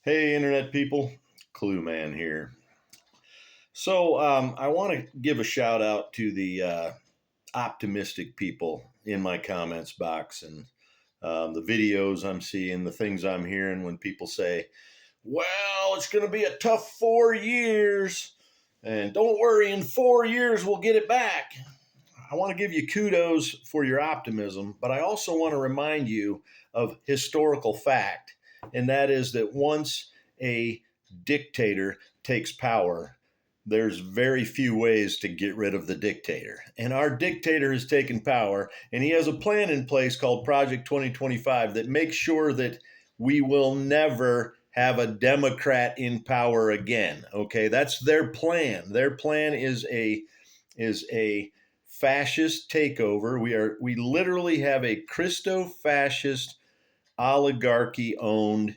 Hey, Internet people, Clue Man here. I want to give a shout out to the optimistic people in my comments box and the videos I'm seeing, the things I'm hearing when people say, well, it's going to be a tough 4 years. And don't worry, in 4 years, we'll get it back. I want to give you kudos for your optimism, but I also want to remind you of historical fact, and that is that once a dictator takes power, there's very few ways to get rid of the dictator. And our dictator has taken power, and he has a plan in place called Project 2025 that makes sure that we will never have a Democrat in power again. Okay, that's their plan. Their plan is a fascist takeover. We literally have a Christo-fascist oligarchy owned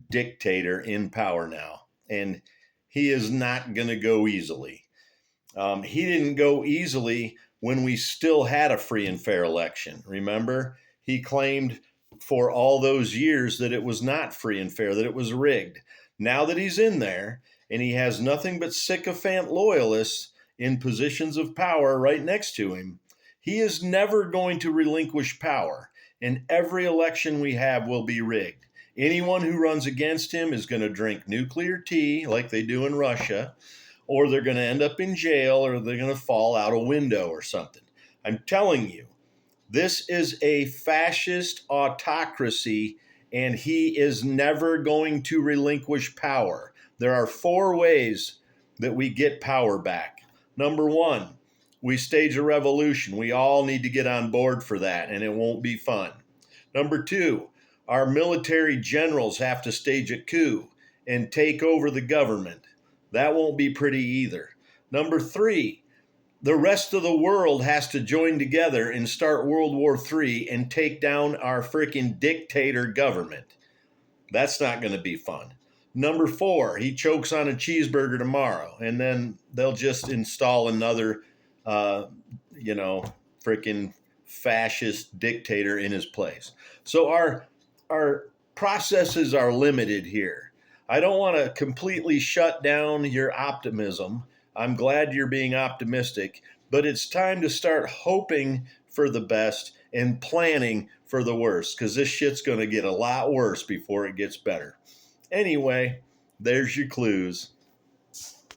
dictator in power now, and he is not going to go easily. He didn't go easily when we still had a free and fair election. Remember, he claimed for all those years that it was not free and fair, that it was rigged. Now that he's in there and he has nothing but sycophant loyalists in positions of power right next to him, he is never going to relinquish power. And every election we have will be rigged. Anyone who runs against him is going to drink nuclear tea like they do in Russia, or they're going to end up in jail, or they're going to fall out a window or something. I'm telling you, this is a fascist autocracy, and he is never going to relinquish power. There are four ways that we get power back. Number one, we stage a revolution. We all need to get on board for that, and it won't be fun. Number two, our military generals have to stage a coup and take over the government. That won't be pretty either. Number three, the rest of the world has to join together and start World War III and take down our freaking dictator government. That's not going to be fun. Number four, he chokes on a cheeseburger tomorrow, and then they'll just install another, uh, freaking fascist dictator in his place. So our processes are limited here. I don't want to completely shut down your optimism. I'm glad you're being optimistic, but it's time to start hoping for the best and planning for the worst, because this shit's going to get a lot worse before it gets better. Anyway, there's your clues.